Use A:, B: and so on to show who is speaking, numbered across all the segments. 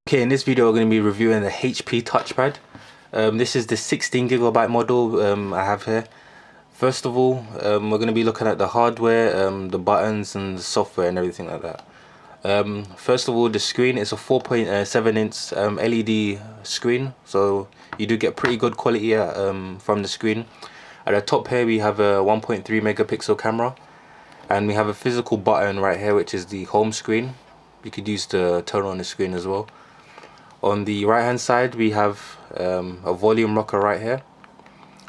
A: Okay, in this video we're going to be reviewing the HP Touchpad. This is the 16GB model I have here. First of all, we're going to be looking at the hardware, the buttons and the software and everything like that. First of all, the screen is a 4.7 inch LED screen, so you do get pretty good quality from the screen. At the top here we have a 1.3 megapixel camera, and we have a physical button right here which is the home screen. You could use to turn on the screen as well. On the right hand side we have a volume rocker right here,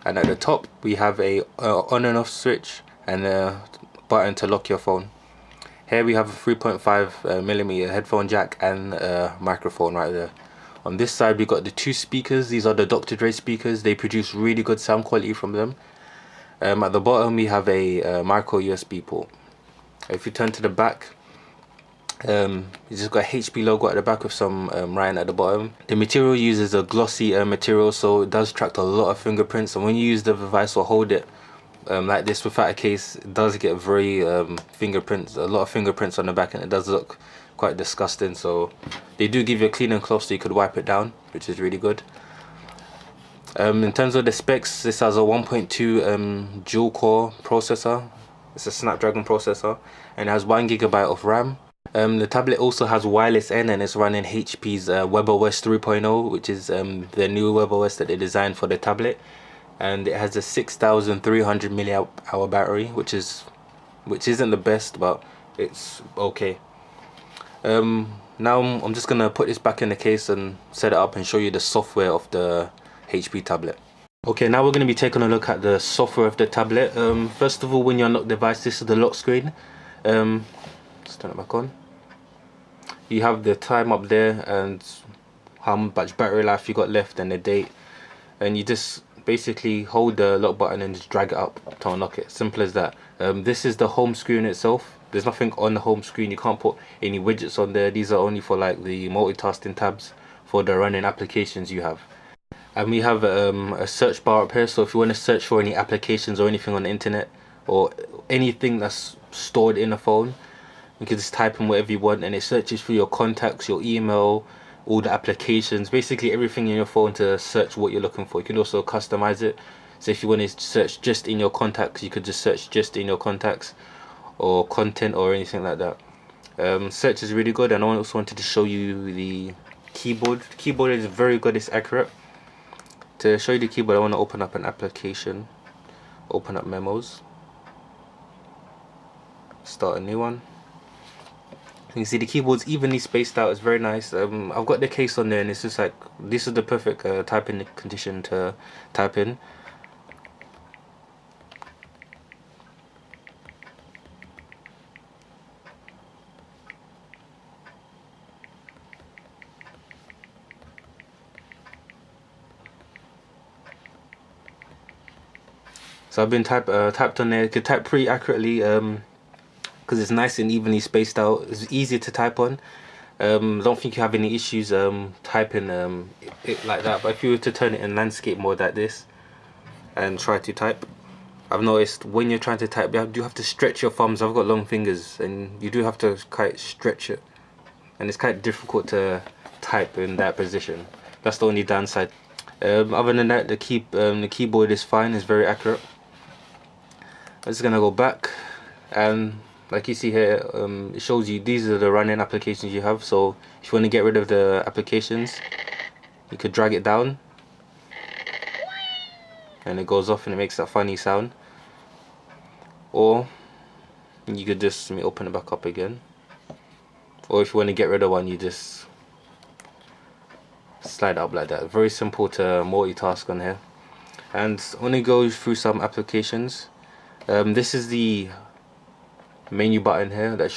A: and at the top we have a on and off switch and a button to lock your phone. Here we have a 3.5mm headphone jack and a microphone right there. On this side we got the two speakers. These are the Dr. Dre speakers. They produce really good sound quality from them. At the bottom we have a micro USB port. If you turn to the back, you just got a HP logo at the back with some writing at the bottom. The material uses a glossy material, so it does track a lot of fingerprints, and when you use the device or hold it like this without a case, it does get very a lot of fingerprints on the back, and it does look quite disgusting. So they do give you a clean and cloth so you could wipe it down, which is really good. In terms of the specs, this has a 1.2 dual core processor. It's a Snapdragon processor, and it has 1GB of RAM. The tablet also has wireless N, and it's running HP's WebOS 3.0, which is the new WebOS that they designed for the tablet, and it has a 6,300 mAh battery, which isn't the best, but it's okay. Now I'm just gonna put this back in the case and set it up and show you the software of the HP tablet. Okay, now we're going to be taking a look at the software of the tablet. First of all, when you unlock the device, this is the lock screen. Let's turn it back on. You have the time up there and how much battery life you got left and the date, and you just basically hold the lock button and just drag it up to unlock it. Simple as that. This is the home screen itself. There's nothing on the home screen. You can't put any widgets on there. These are only for like the multitasking tabs for the running applications you have. And we have a search bar up here, so if you want to search for any applications or anything on the internet or anything that's stored in a phone, you can just type in whatever you want, and it searches for your contacts, your email, all the applications, basically everything in your phone to search what you're looking for. You can also customize it, so if you want to search just in your contacts, you could just search just in your contacts or content or anything like that. Search is really good, and I also wanted to show you the keyboard. The keyboard is very good, it's accurate. To show you the keyboard, I want to open up an application, open up memos, start a new one. You can see the keyboard's evenly spaced out. It's very nice. I've got the case on there, and it's just like, this is the perfect typing condition to type in. So I've been typed on there. You can type pretty accurately because it's nice and evenly spaced out. It's easy to type on. Don't think you have any issues typing it like that. But if you were to turn it in landscape mode like this and try to type, I've noticed when you're trying to type, you do have to stretch your thumbs. I've got long fingers, and you do have to quite stretch it, and it's quite difficult to type in that position. That's the only downside. Other than that, the keyboard is fine. It's very accurate. I'm just gonna go back, and like you see here, it shows you these are the running applications you have. So if you want to get rid of the applications, you could drag it down and it goes off and it makes that funny sound, or you could just, let me open it back up again, or if you want to get rid of one, you just slide up like that. Very simple to multitask on here. And I want to go through some applications. This is the menu button here that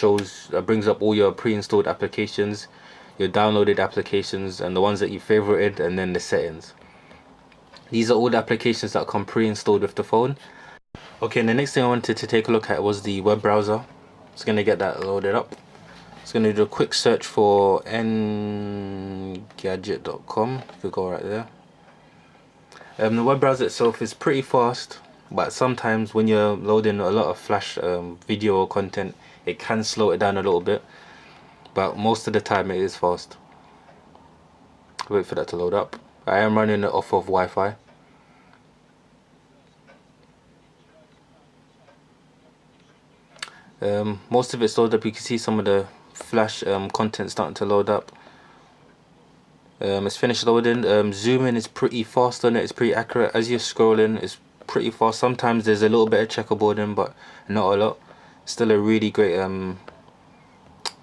A: brings up all your pre-installed applications, your downloaded applications, and the ones that you favorited, and then the settings. These are all the applications that come pre-installed with the phone. Okay, and the next thing I wanted to take a look at was the web browser. Just gonna get that loaded up. Just gonna do a quick search for engadget.com. You could go right there. The web browser itself is pretty fast, but sometimes when you're loading a lot of flash video or content, it can slow it down a little bit, but most of the time it is fast. Wait for that to load up. I am running it off of Wi-Fi. Most of it's loaded up. You can see some of the flash content starting to load up. It's finished loading. Zooming is pretty fast on it. It's pretty accurate. As you're scrolling, it's pretty fast. Sometimes there's a little bit of checkerboarding, but not a lot. Still a really great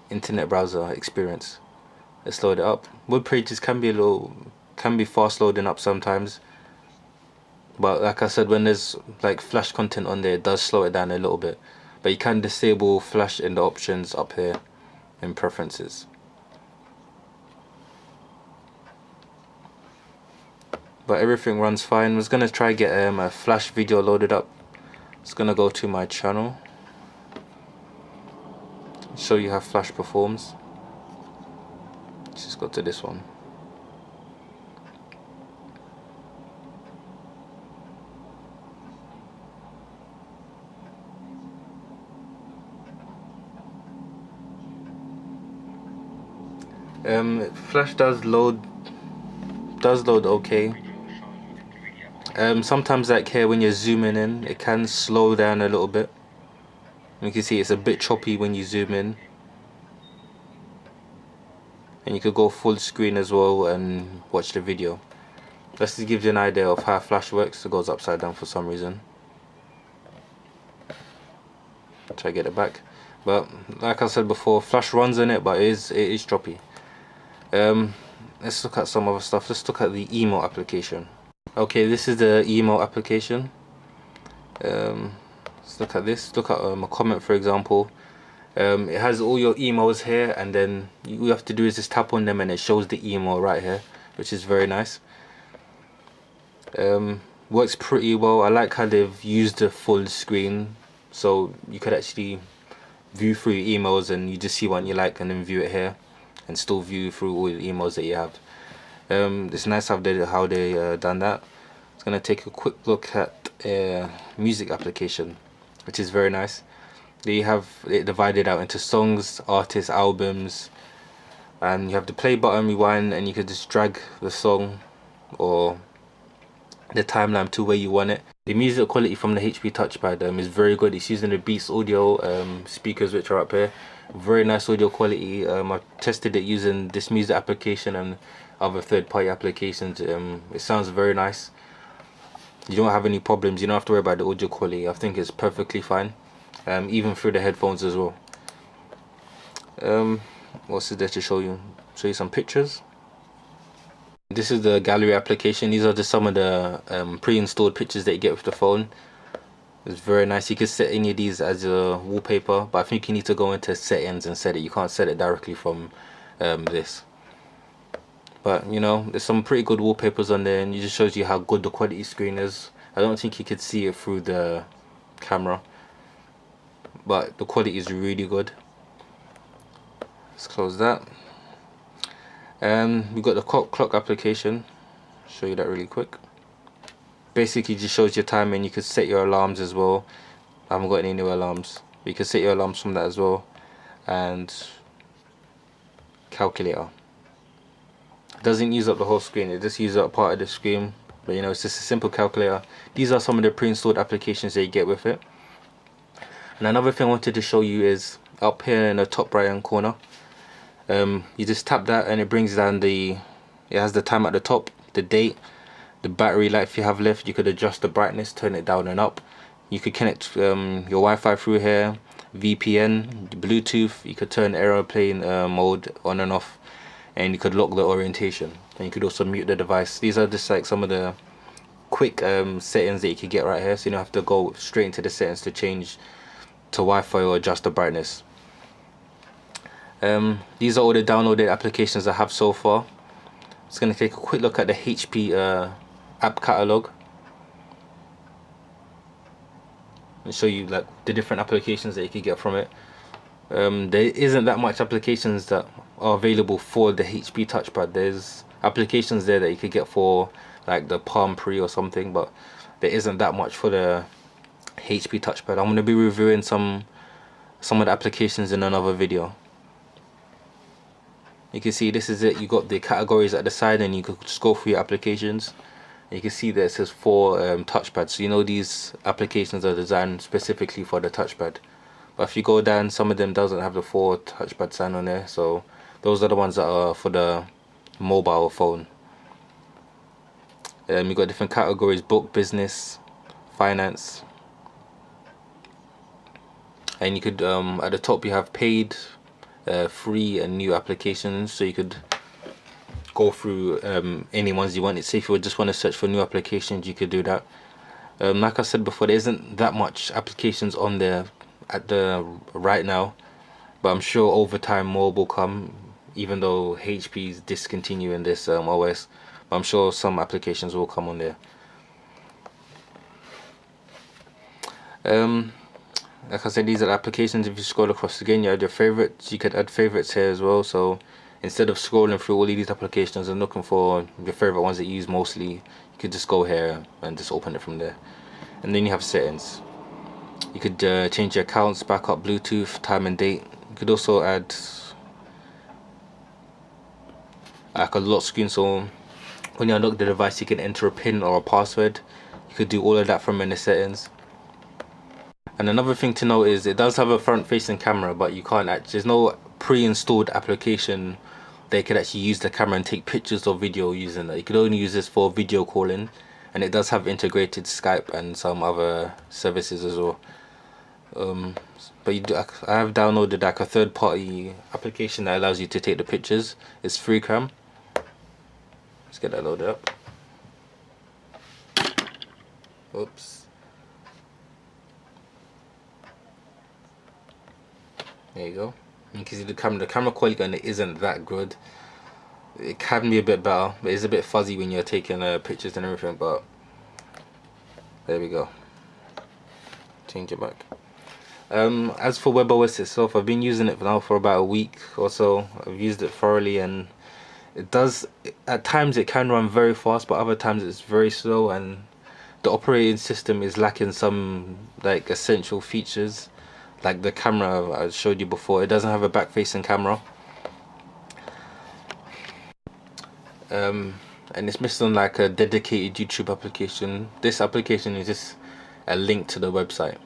A: internet browser experience. Let's load it up. Web pages can be fast loading up sometimes, but like I said, when there's like flash content on there, it does slow it down a little bit. But you can disable flash in the options up here in preferences. But everything runs fine. I was gonna try get a flash video loaded up. It's gonna go to my channel, show you how flash performs. Let's just go to this one. Flash does load okay. Sometimes like here when you're zooming in, it can slow down a little bit. You can see it's a bit choppy when you zoom in. And you could go full screen as well and watch the video. This just gives you an idea of how flash works. It goes upside down for some reason. Try to get it back. But like I said before, flash runs in it, but it is choppy. Let's look at some other stuff. Let's look at the email application. Okay, this is the email application. Let's look at this. Look at a comment, for example. It has all your emails here, and then all you have to do is just tap on them and it shows the email right here, which is very nice. Works pretty well. I like how they've used the full screen, so you could actually view through your emails and you just see one you like and then view it here and still view through all the emails that you have. It's nice how they done that. It's gonna take a quick look at music application, which is very nice. They have it divided out into songs, artists, albums, and you have the play button, rewind, and you could just drag the song or the timeline to where you want it. The music quality from the HP Touchpad is very good. It's using the Beats audio speakers, which are up here. Very nice audio quality. I've tested it using this music application and other third-party applications. It sounds very nice. You don't have any problems. You don't have to worry about the audio quality. I think it's perfectly fine, even through the headphones as well. What's there to show you? Show you some pictures. This is the gallery application. These are just some of the pre-installed pictures that you get with the phone. It's very nice. You can set any of these as a wallpaper, but I think you need to go into settings and set it. You can't set it directly from this. But you know, there's some pretty good wallpapers on there, and it just shows you how good the quality screen is. I don't think you could see it through the camera, but the quality is really good. Let's close that. We got the clock application. Show you that really quick. Basically just shows your time, and you can set your alarms as well. I haven't got any new alarms, but you can set your alarms from that as well. And calculator. It doesn't use up the whole screen, it just uses up part of the screen, but you know, it's just a simple calculator. These are some of the pre-installed applications that you get with it. And another thing I wanted to show you is up here in the top right hand corner. You just tap that and it brings down it has the time at the top, the date, the battery life you have left. You could adjust the brightness, turn it down and up. You could connect your Wi-Fi through here, VPN, Bluetooth. You could turn aeroplane mode on and off, and you could lock the orientation, and you could also mute the device. These are just like some of the quick settings that you could get right here, so you don't have to go straight into the settings to change to Wi-Fi or adjust the brightness. These are all the downloaded applications I have so far. Just going to take a quick look at the HP app catalog and show you like the different applications that you can get from it. There isn't that much applications that are available for the HP Touchpad. There's applications there that you could get for like the Palm Pre or something, but there isn't that much for the HP Touchpad. I'm going to be reviewing some of the applications in another video. You can see this is it. You got the categories at the side, and you can just go through your applications. And you can see that it says 4 touchpads. So you know these applications are designed specifically for the touchpad. But if you go down, some of them doesn't have the 4 touchpad sign on there. So those are the ones that are for the mobile phone. You got different categories: book, business, finance. And you could at the top you have paid, free, and new applications. So you could go through any ones you wanted. Say if you would just want to search for new applications, you could do that. Like I said before, there isn't that much applications on there at the right now, but I'm sure over time more will come, even though HP is discontinuing this OS. But I'm sure some applications will come on there. Like I said, these are applications. If you scroll across again, you add your favorites. You could add favorites here as well. So instead of scrolling through all of these applications and looking for your favorite ones that you use mostly, you could just go here and just open it from there. And then you have settings. You could change your accounts, backup, Bluetooth, time and date. You could also add like a lock screen, so when you unlock the device you can enter a PIN or a password. You could do all of that from in the settings. And another thing to note is it does have a front facing camera, but you can't actually, there's no pre-installed application they could actually use the camera and take pictures or video using that. You could only use this for video calling, and it does have integrated Skype and some other services as well. But I have downloaded like a third-party application that allows you to take the pictures. It's FreeCam. Let's get that loaded up. Oops. There you go. You can see the camera quality on it isn't that good. It can be a bit better, but it's a bit fuzzy when you're taking pictures and everything. But there we go. Change it back. As for WebOS itself, I've been using it now for about a week or so. I've used it thoroughly, and it does, at times it can run very fast, but other times it's very slow, and the operating system is lacking some like essential features. Like the camera I showed you before, it doesn't have a back facing camera, and it's missing like a dedicated YouTube application. This application is just a link to the website.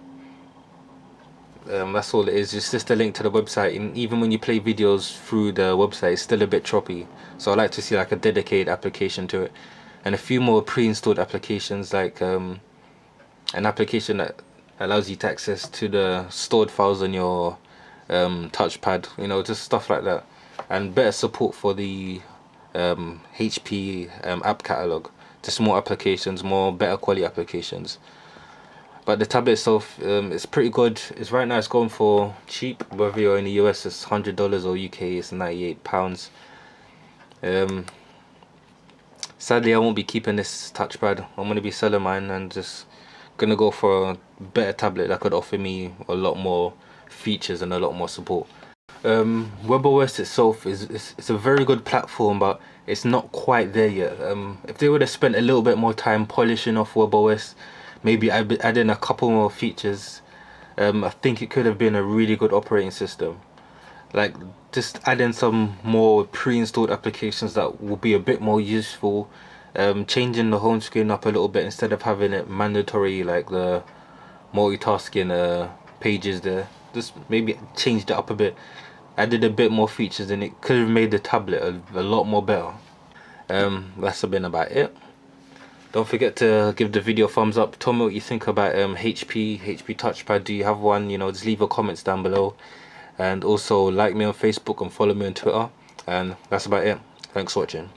A: That's all it is. It's just a link to the website, and even when you play videos through the website it's still a bit choppy. So I like to see like a dedicated application to it, and a few more pre-installed applications, like an application that allows you to access to the stored files on your touchpad, you know, just stuff like that. And better support for the HP app catalog. Just more applications, more better quality applications. But the tablet itself is pretty good. It's right now it's going for cheap. Whether you're in the US it's $100 or UK it's £98. Sadly I won't be keeping this touchpad. I'm going to be selling mine and just gonna go for a better tablet that could offer me a lot more features and a lot more support. WebOS itself it's a very good platform, but it's not quite there yet. If they would have spent a little bit more time polishing off WebOS, maybe add in a couple more features, I think it could have been a really good operating system. Like just add in some more pre-installed applications that will be a bit more useful. Changing the home screen up a little bit instead of having it mandatory like the multitasking pages there. Just maybe changed it up a bit, added a bit more features, and it could have made the tablet a lot more better. That's been about it. Don't forget to give the video a thumbs up. Tell me what you think about HP touchpad. Do you have one? You know, just leave your comments down below, and also like me on Facebook and follow me on Twitter. And that's about it. Thanks for watching.